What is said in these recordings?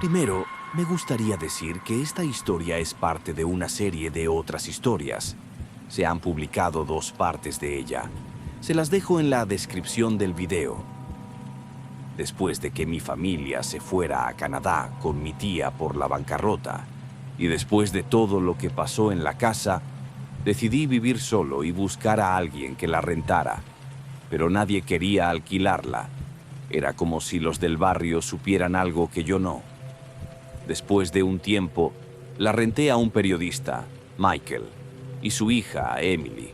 Primero, me gustaría decir que esta historia es parte de una serie de otras historias. Se han publicado 2 partes de ella. Se las dejo en la descripción del video. Después de que mi familia se fuera a Canadá con mi tía por la bancarrota, y después de todo lo que pasó en la casa, decidí vivir solo y buscar a alguien que la rentara. Pero nadie quería alquilarla. Era como si los del barrio supieran algo que yo no. Después de un tiempo, la renté a un periodista, Michael, y su hija, Emily.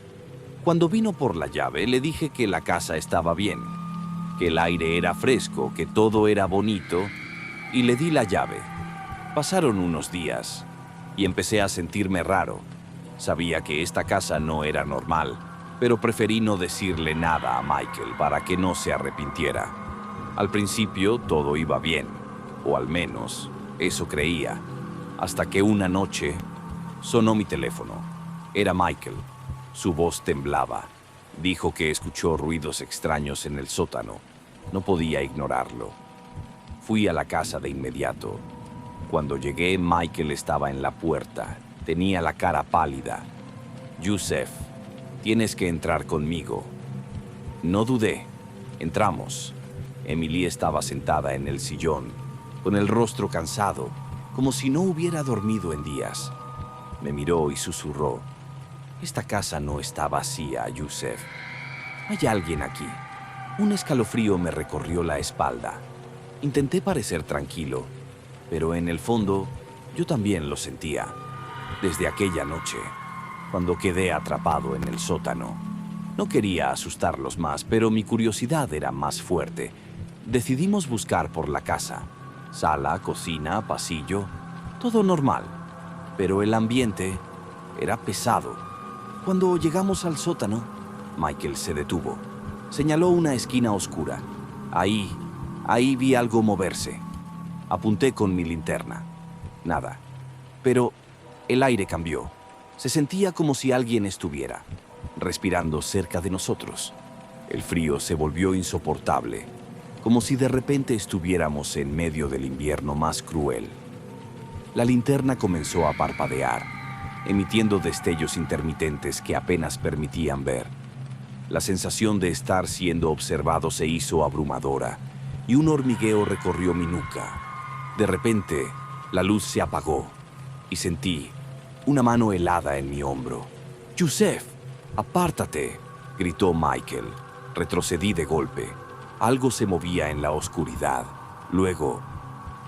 Cuando vino por la llave, le dije que la casa estaba bien, que el aire era fresco, que todo era bonito, y le di la llave. Pasaron unos días, y empecé a sentirme raro. Sabía que esta casa no era normal, pero preferí no decirle nada a Michael para que no se arrepintiera. Al principio todo iba bien, o al menos eso creía, hasta que una noche sonó mi teléfono. Era Michael. Su voz temblaba. Dijo que escuchó ruidos extraños en el sótano. No podía ignorarlo. Fui a la casa de inmediato. Cuando llegué, Michael estaba en la puerta. Tenía la cara pálida. «Yusef, tienes que entrar conmigo». No dudé. Entramos. Emily estaba sentada en el sillón, con el rostro cansado, como si no hubiera dormido en días. Me miró y susurró: «Esta casa no está vacía, Yusef. Hay alguien aquí». Un escalofrío me recorrió la espalda. Intenté parecer tranquilo, pero en el fondo yo también lo sentía. Desde aquella noche, cuando quedé atrapado en el sótano. No quería asustarlos más, pero mi curiosidad era más fuerte. Decidimos buscar por la casa. Sala, cocina, pasillo, todo normal. Pero el ambiente era pesado. Cuando llegamos al sótano, Michael se detuvo. Señaló una esquina oscura. Ahí vi algo moverse. Apunté con mi linterna. Nada. Pero el aire cambió. Se sentía como si alguien estuviera respirando cerca de nosotros. El frío se volvió insoportable, como si de repente estuviéramos en medio del invierno más cruel. La linterna comenzó a parpadear, emitiendo destellos intermitentes que apenas permitían ver. La sensación de estar siendo observado se hizo abrumadora, y un hormigueo recorrió mi nuca. De repente, la luz se apagó, y sentí una mano helada en mi hombro. «Yusef, apártate», gritó Michael. Retrocedí de golpe. Algo se movía en la oscuridad. Luego,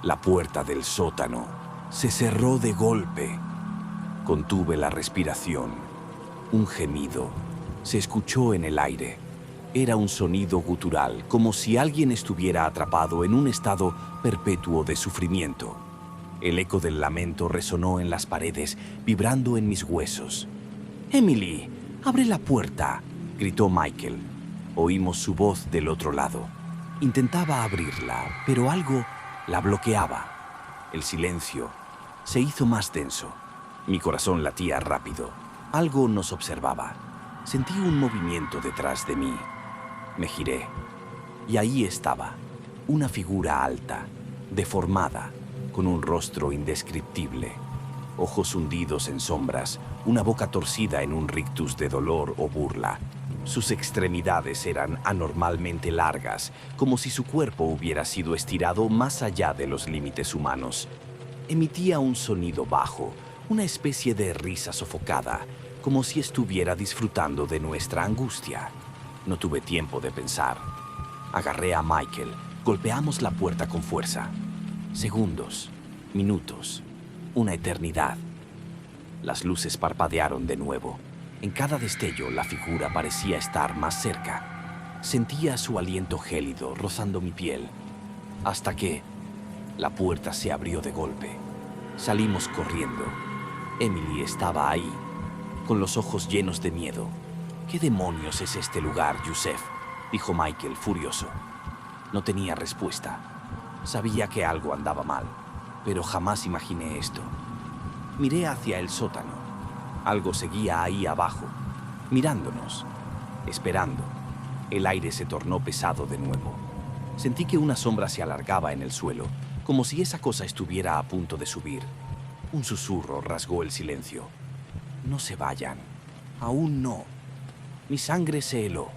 la puerta del sótano se cerró de golpe. Contuve la respiración. Un gemido se escuchó en el aire. Era un sonido gutural, como si alguien estuviera atrapado en un estado perpetuo de sufrimiento. El eco del lamento resonó en las paredes, vibrando en mis huesos. «Emily, abre la puerta», gritó Michael. Oímos su voz del otro lado. Intentaba abrirla, pero algo la bloqueaba. El silencio se hizo más denso. Mi corazón latía rápido. Algo nos observaba. Sentí un movimiento detrás de mí. Me giré, y ahí estaba, una figura alta, deformada, con un rostro indescriptible, ojos hundidos en sombras, una boca torcida en un rictus de dolor o burla. Sus extremidades eran anormalmente largas, como si su cuerpo hubiera sido estirado más allá de los límites humanos. Emitía un sonido bajo, una especie de risa sofocada, como si estuviera disfrutando de nuestra angustia. No tuve tiempo de pensar. Agarré a Michael, golpeamos la puerta con fuerza. Segundos, minutos, una eternidad. Las luces parpadearon de nuevo. En cada destello, la figura parecía estar más cerca. Sentía su aliento gélido rozando mi piel, hasta que la puerta se abrió de golpe. Salimos corriendo. Emily estaba ahí, con los ojos llenos de miedo. «¿Qué demonios es este lugar, Yusef?», dijo Michael, furioso. No tenía respuesta. Sabía que algo andaba mal, pero jamás imaginé esto. Miré hacia el sótano. Algo seguía ahí abajo, mirándonos, esperando. El aire se tornó pesado de nuevo. Sentí que una sombra se alargaba en el suelo, como si esa cosa estuviera a punto de subir. Un susurro rasgó el silencio. No se vayan. Aún no. Mi sangre se heló.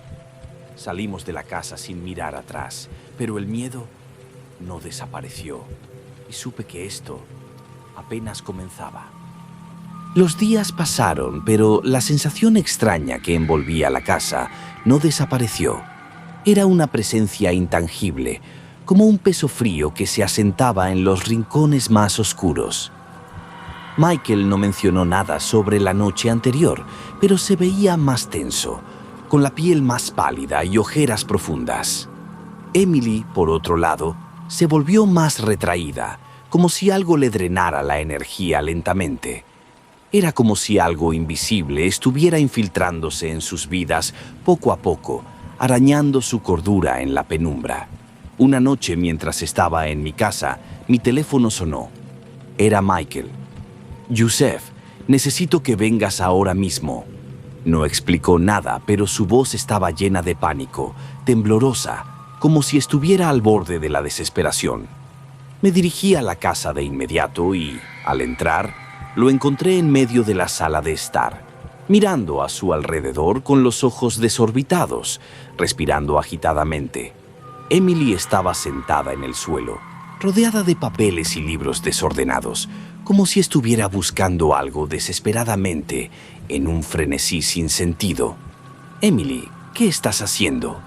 Salimos de la casa sin mirar atrás, pero el miedo no desapareció y supe que esto apenas comenzaba. Los días pasaron, pero la sensación extraña que envolvía la casa no desapareció. Era una presencia intangible, como un peso frío que se asentaba en los rincones más oscuros. Michael no mencionó nada sobre la noche anterior, pero se veía más tenso, con la piel más pálida y ojeras profundas. Emily, por otro lado, se volvió más retraída, como si algo le drenara la energía lentamente. Era como si algo invisible estuviera infiltrándose en sus vidas poco a poco, arañando su cordura en la penumbra. Una noche, mientras estaba en mi casa, mi teléfono sonó. Era Michael. «Yusef, necesito que vengas ahora mismo». No explicó nada, pero su voz estaba llena de pánico, temblorosa, como si estuviera al borde de la desesperación. Me dirigí a la casa de inmediato y, al entrar, lo encontré en medio de la sala de estar, mirando a su alrededor con los ojos desorbitados, respirando agitadamente. Emily estaba sentada en el suelo, rodeada de papeles y libros desordenados, como si estuviera buscando algo desesperadamente en un frenesí sin sentido. «Emily, ¿qué estás haciendo?»,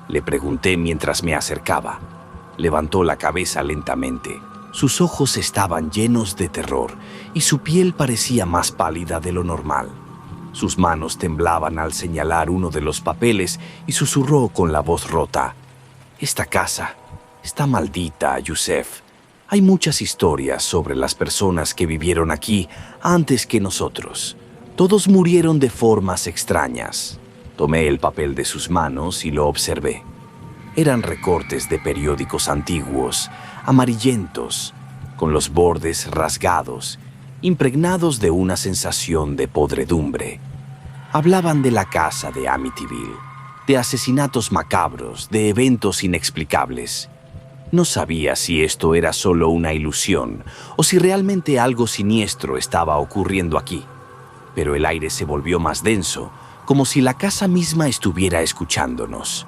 le pregunté mientras me acercaba. Levantó la cabeza lentamente. Sus ojos estaban llenos de terror y su piel parecía más pálida de lo normal. Sus manos temblaban al señalar uno de los papeles y susurró con la voz rota: «Esta casa está maldita, Yusef. Hay muchas historias sobre las personas que vivieron aquí antes que nosotros. Todos murieron de formas extrañas». Tomé el papel de sus manos y lo observé. Eran recortes de periódicos antiguos, amarillentos, con los bordes rasgados, impregnados de una sensación de podredumbre. Hablaban de la casa de Amityville, de asesinatos macabros, de eventos inexplicables. No sabía si esto era solo una ilusión o si realmente algo siniestro estaba ocurriendo aquí. Pero el aire se volvió más denso, como si la casa misma estuviera escuchándonos.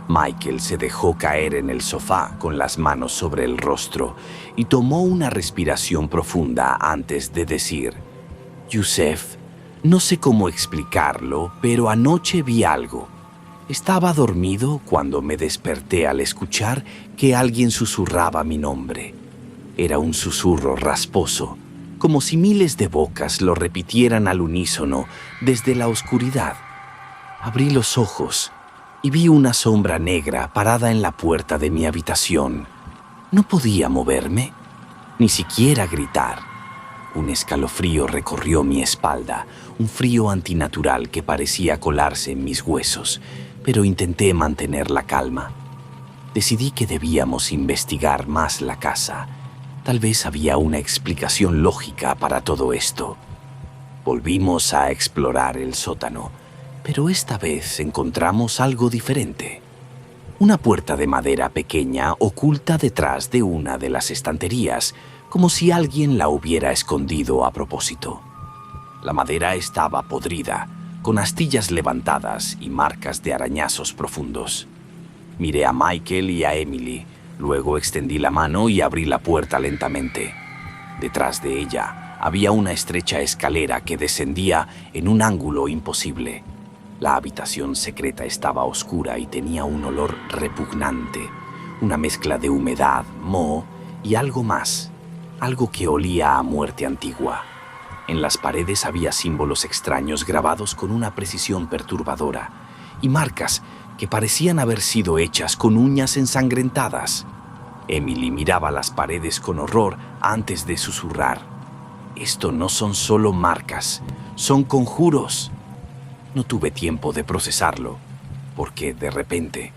Michael se dejó caer en el sofá con las manos sobre el rostro y tomó una respiración profunda antes de decir: «Yusef, no sé cómo explicarlo, pero anoche vi algo. Estaba dormido cuando me desperté al escuchar que alguien susurraba mi nombre. Era un susurro rasposo, como si miles de bocas lo repitieran al unísono desde la oscuridad. Abrí los ojos y vi una sombra negra parada en la puerta de mi habitación. No podía moverme, ni siquiera gritar. Un escalofrío recorrió mi espalda, un frío antinatural que parecía colarse en mis huesos, pero intenté mantener la calma. Decidí que debíamos investigar más la casa. Tal vez había una explicación lógica para todo esto. Volvimos a explorar el sótano, pero esta vez encontramos algo diferente. Una puerta de madera pequeña oculta detrás de una de las estanterías, como si alguien la hubiera escondido a propósito. La madera estaba podrida, con astillas levantadas y marcas de arañazos profundos. Miré a Michael y a Emily, luego extendí la mano y abrí la puerta lentamente. Detrás de ella había una estrecha escalera que descendía en un ángulo imposible. La habitación secreta estaba oscura y tenía un olor repugnante, una mezcla de humedad, moho y algo más, algo que olía a muerte antigua. En las paredes había símbolos extraños grabados con una precisión perturbadora y marcas que parecían haber sido hechas con uñas ensangrentadas. Emily miraba las paredes con horror antes de susurrar: «Esto no son solo marcas, son conjuros». No tuve tiempo de procesarlo, porque de repente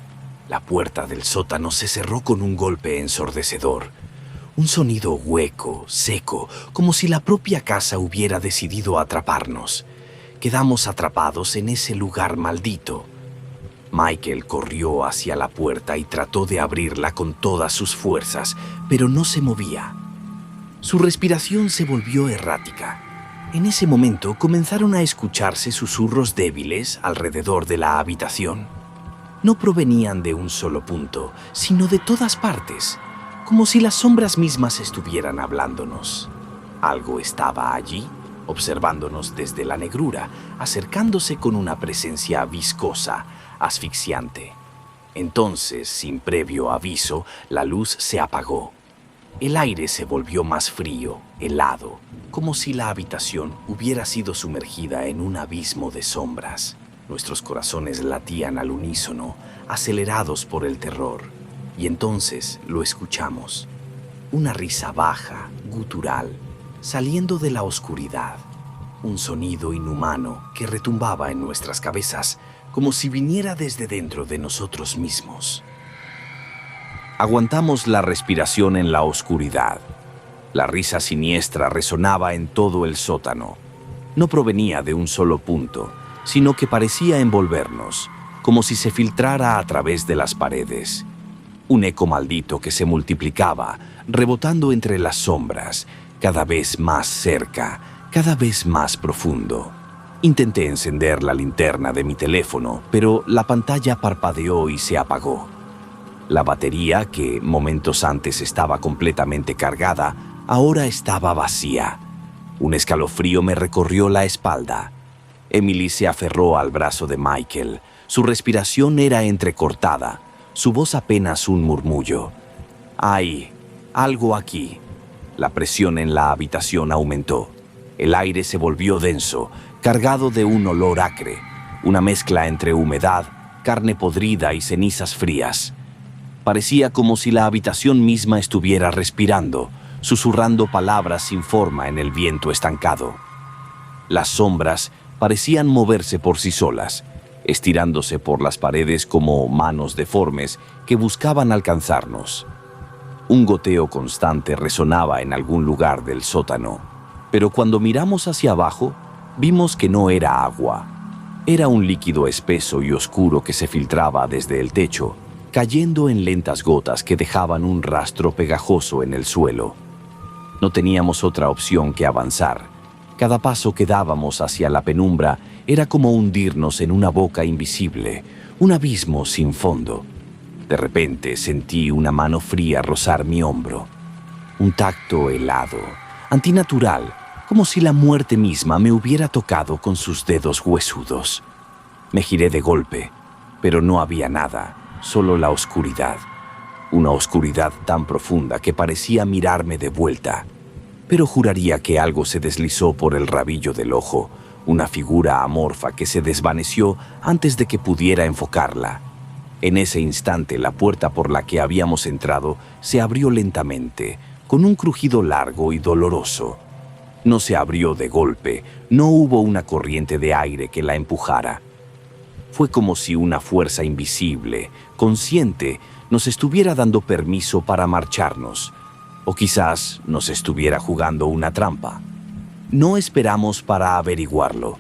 la puerta del sótano se cerró con un golpe ensordecedor. Un sonido hueco, seco, como si la propia casa hubiera decidido atraparnos. Quedamos atrapados en ese lugar maldito. Michael corrió hacia la puerta y trató de abrirla con todas sus fuerzas, pero no se movía. Su respiración se volvió errática. En ese momento comenzaron a escucharse susurros débiles alrededor de la habitación. No provenían de un solo punto, sino de todas partes, como si las sombras mismas estuvieran hablándonos. Algo estaba allí, observándonos desde la negrura, acercándose con una presencia viscosa, asfixiante. Entonces, sin previo aviso, la luz se apagó. El aire se volvió más frío, helado, como si la habitación hubiera sido sumergida en un abismo de sombras. Nuestros corazones latían al unísono, acelerados por el terror. Y entonces lo escuchamos. Una risa baja, gutural, saliendo de la oscuridad. Un sonido inhumano que retumbaba en nuestras cabezas, como si viniera desde dentro de nosotros mismos. Aguantamos la respiración en la oscuridad. La risa siniestra resonaba en todo el sótano. No provenía de un solo punto, sino que parecía envolvernos, como si se filtrara a través de las paredes. Un eco maldito que se multiplicaba, rebotando entre las sombras, cada vez más cerca, cada vez más profundo. Intenté encender la linterna de mi teléfono, pero la pantalla parpadeó y se apagó. La batería, que momentos antes estaba completamente cargada, ahora estaba vacía. Un escalofrío me recorrió la espalda. Emily se aferró al brazo de Michael. Su respiración era entrecortada, su voz apenas un murmullo. «Hay algo aquí». La presión en la habitación aumentó. El aire se volvió denso, cargado de un olor acre, una mezcla entre humedad, carne podrida y cenizas frías. Parecía como si la habitación misma estuviera respirando, susurrando palabras sin forma en el viento estancado. Las sombras parecían moverse por sí solas, estirándose por las paredes como manos deformes que buscaban alcanzarnos. Un goteo constante resonaba en algún lugar del sótano, pero cuando miramos hacia abajo, vimos que no era agua. Era un líquido espeso y oscuro que se filtraba desde el techo, cayendo en lentas gotas que dejaban un rastro pegajoso en el suelo. No teníamos otra opción que avanzar. Cada paso que dábamos hacia la penumbra era como hundirnos en una boca invisible, un abismo sin fondo. De repente sentí una mano fría rozar mi hombro. Un tacto helado, antinatural, como si la muerte misma me hubiera tocado con sus dedos huesudos. Me giré de golpe, pero no había nada, solo la oscuridad. Una oscuridad tan profunda que parecía mirarme de vuelta. Pero juraría que algo se deslizó por el rabillo del ojo, una figura amorfa que se desvaneció antes de que pudiera enfocarla. En ese instante, la puerta por la que habíamos entrado se abrió lentamente, con un crujido largo y doloroso. No se abrió de golpe, no hubo una corriente de aire que la empujara. Fue como si una fuerza invisible, consciente, nos estuviera dando permiso para marcharnos, o quizás nos estuviera jugando una trampa. No esperamos para averiguarlo.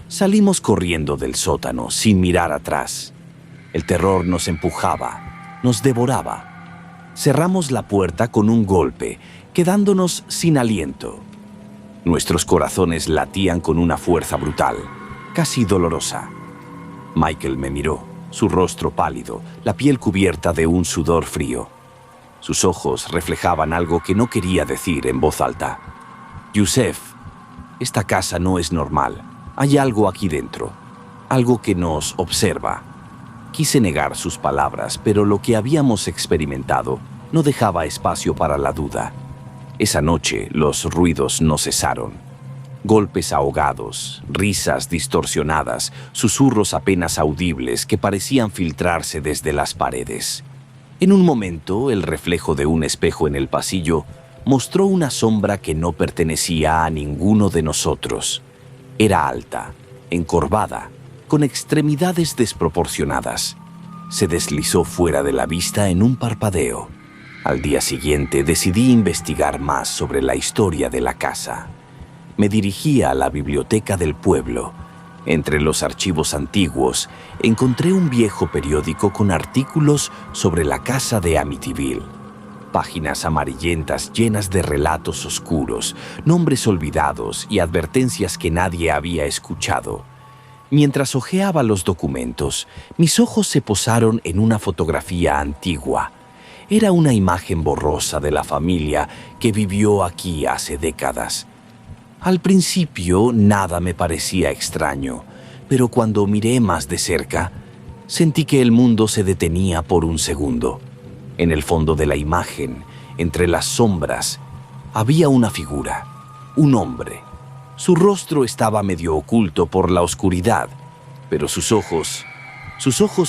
Salimos corriendo del sótano sin mirar atrás. El terror nos empujaba, nos devoraba. Cerramos la puerta con un golpe, quedándonos sin aliento. Nuestros corazones latían con una fuerza brutal, casi dolorosa. Michael me miró, su rostro pálido, la piel cubierta de un sudor frío. Sus ojos reflejaban algo que no quería decir en voz alta. «Yusef, esta casa no es normal. Hay algo aquí dentro, algo que nos observa». Quise negar sus palabras, pero lo que habíamos experimentado no dejaba espacio para la duda. Esa noche los ruidos no cesaron. Golpes ahogados, risas distorsionadas, susurros apenas audibles que parecían filtrarse desde las paredes. En un momento, el reflejo de un espejo en el pasillo mostró una sombra que no pertenecía a ninguno de nosotros. Era alta, encorvada, con extremidades desproporcionadas. Se deslizó fuera de la vista en un parpadeo. Al día siguiente decidí investigar más sobre la historia de la casa. Me dirigí a la biblioteca del pueblo Entre los archivos antiguos, encontré un viejo periódico con artículos sobre la casa de Amityville. Páginas amarillentas llenas de relatos oscuros, nombres olvidados y advertencias que nadie había escuchado. Mientras hojeaba los documentos, mis ojos se posaron en una fotografía antigua. Era una imagen borrosa de la familia que vivió aquí hace décadas. Al principio nada me parecía extraño, pero cuando miré más de cerca, sentí que el mundo se detenía por un segundo. En el fondo de la imagen, entre las sombras, había una figura, un hombre. Su rostro estaba medio oculto por la oscuridad, pero sus ojos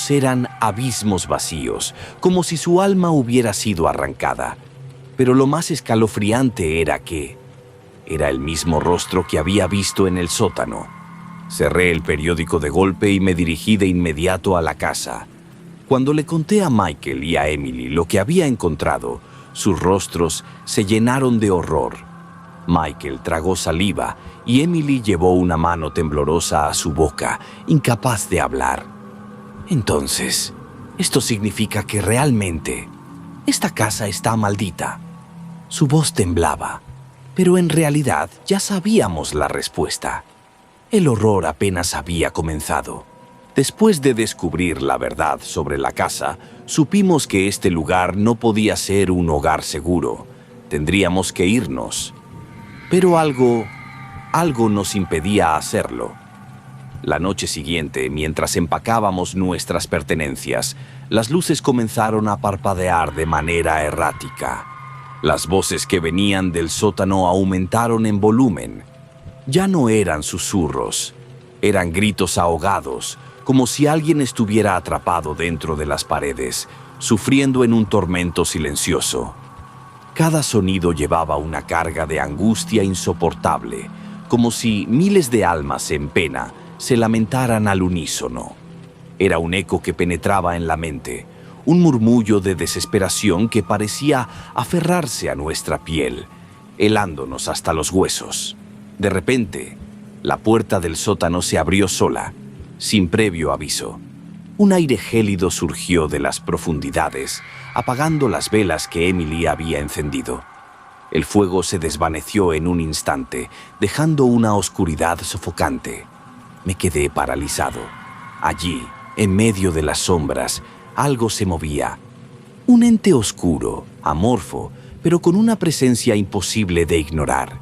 eran abismos vacíos, como si su alma hubiera sido arrancada. Pero lo más escalofriante era que era el mismo rostro que había visto en el sótano. Cerré el periódico de golpe y me dirigí de inmediato a la casa. Cuando le conté a Michael y a Emily lo que había encontrado, sus rostros se llenaron de horror. Michael tragó saliva y Emily llevó una mano temblorosa a su boca, incapaz de hablar. Entonces, esto significa que realmente esta casa está maldita. Su voz temblaba, pero en realidad ya sabíamos la respuesta. El horror apenas había comenzado. Después de descubrir la verdad sobre la casa, supimos que este lugar no podía ser un hogar seguro. Tendríamos que irnos. Pero algo nos impedía hacerlo. La noche siguiente, mientras empacábamos nuestras pertenencias, las luces comenzaron a parpadear de manera errática. Las voces que venían del sótano aumentaron en volumen. Ya no eran susurros, eran gritos ahogados, como si alguien estuviera atrapado dentro de las paredes, sufriendo en un tormento silencioso. Cada sonido llevaba una carga de angustia insoportable, como si miles de almas en pena se lamentaran al unísono. Era un eco que penetraba en la mente, un murmullo de desesperación que parecía aferrarse a nuestra piel, helándonos hasta los huesos. De repente, la puerta del sótano se abrió sola, sin previo aviso. Un aire gélido surgió de las profundidades, apagando las velas que Emily había encendido. El fuego se desvaneció en un instante, dejando una oscuridad sofocante. Me quedé paralizado. Allí, en medio de las sombras, algo se movía. Un ente oscuro, amorfo, pero con una presencia imposible de ignorar.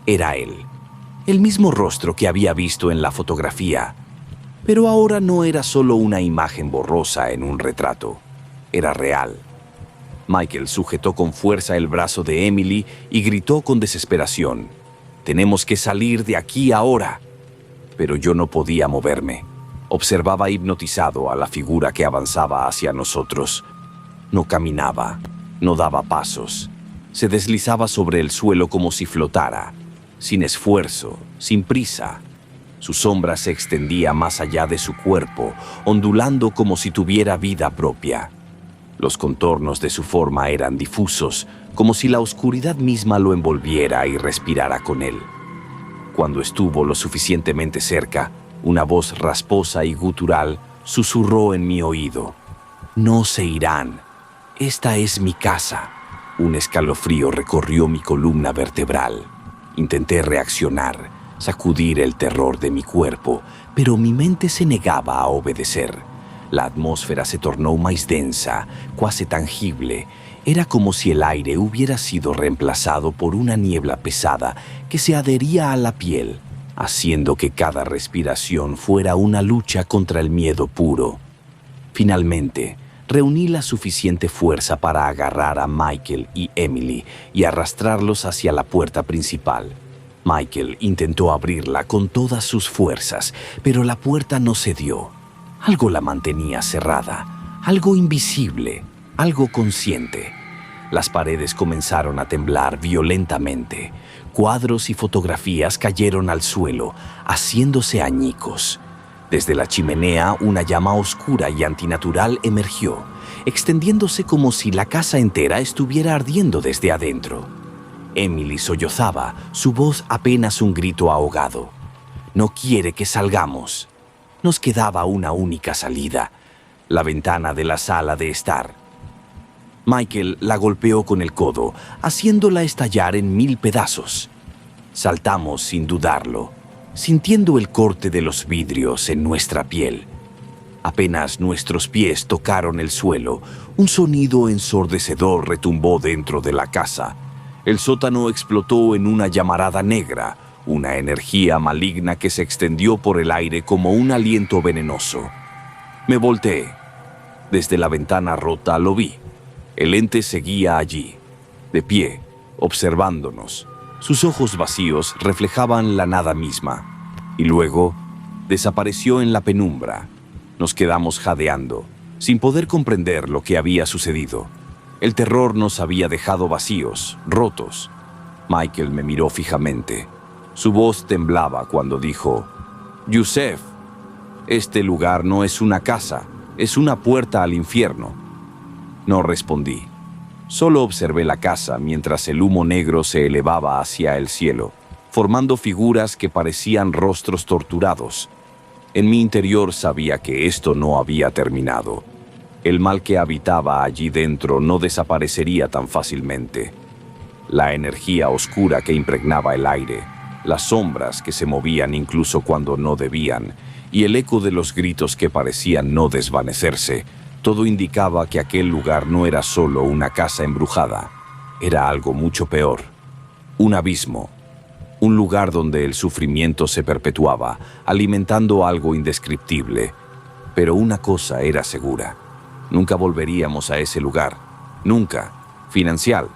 Era él, el mismo rostro que había visto en la fotografía. Pero ahora no era solo una imagen borrosa en un retrato. Era real. Michael sujetó con fuerza el brazo de Emily y gritó con desesperación: «Tenemos que salir de aquí ahora». Pero yo no podía moverme. Observaba hipnotizado a la figura que avanzaba hacia nosotros. No caminaba, no daba pasos. Se deslizaba sobre el suelo como si flotara, sin esfuerzo, sin prisa. Su sombra se extendía más allá de su cuerpo, ondulando como si tuviera vida propia. Los contornos de su forma eran difusos, como si la oscuridad misma lo envolviera y respirara con él. Cuando estuvo lo suficientemente cerca, una voz rasposa y gutural susurró en mi oído: «No se irán. Esta es mi casa». Un escalofrío recorrió mi columna vertebral. Intenté reaccionar, sacudir el terror de mi cuerpo, pero mi mente se negaba a obedecer. La atmósfera se tornó más densa, cuasi tangible. Era como si el aire hubiera sido reemplazado por una niebla pesada que se adhería a la piel, haciendo que cada respiración fuera una lucha contra el miedo puro. Finalmente, reuní la suficiente fuerza para agarrar a Michael y Emily y arrastrarlos hacia la puerta principal. Michael intentó abrirla con todas sus fuerzas, pero la puerta no cedió. Algo la mantenía cerrada, algo invisible, algo consciente. Las paredes comenzaron a temblar violentamente. Cuadros y fotografías cayeron al suelo, haciéndose añicos. Desde la chimenea, una llama oscura y antinatural emergió, extendiéndose como si la casa entera estuviera ardiendo desde adentro. Emily sollozaba, su voz apenas un grito ahogado. No quiere que salgamos. Nos quedaba una única salida, la ventana de la sala de estar. Michael la golpeó con el codo, haciéndola estallar en 1000 pedazos. Saltamos sin dudarlo, sintiendo el corte de los vidrios en nuestra piel. Apenas nuestros pies tocaron el suelo, un sonido ensordecedor retumbó dentro de la casa. El sótano explotó en una llamarada negra, una energía maligna que se extendió por el aire como un aliento venenoso. Me volteé. Desde la ventana rota lo vi. El ente seguía allí, de pie, observándonos. Sus ojos vacíos reflejaban la nada misma. Y luego desapareció en la penumbra. Nos quedamos jadeando, sin poder comprender lo que había sucedido. El terror nos había dejado vacíos, rotos. Michael me miró fijamente. Su voz temblaba cuando dijo: «Yusef, este lugar no es una casa, es una puerta al infierno». No respondí. Solo observé la casa mientras el humo negro se elevaba hacia el cielo, formando figuras que parecían rostros torturados. En mi interior sabía que esto no había terminado. El mal que habitaba allí dentro no desaparecería tan fácilmente. La energía oscura que impregnaba el aire, las sombras que se movían incluso cuando no debían, y el eco de los gritos que parecían no desvanecerse, todo indicaba que aquel lugar no era solo una casa embrujada, era algo mucho peor, un abismo, un lugar donde el sufrimiento se perpetuaba, alimentando algo indescriptible. Pero una cosa era segura: nunca volveríamos a ese lugar, nunca, Financial.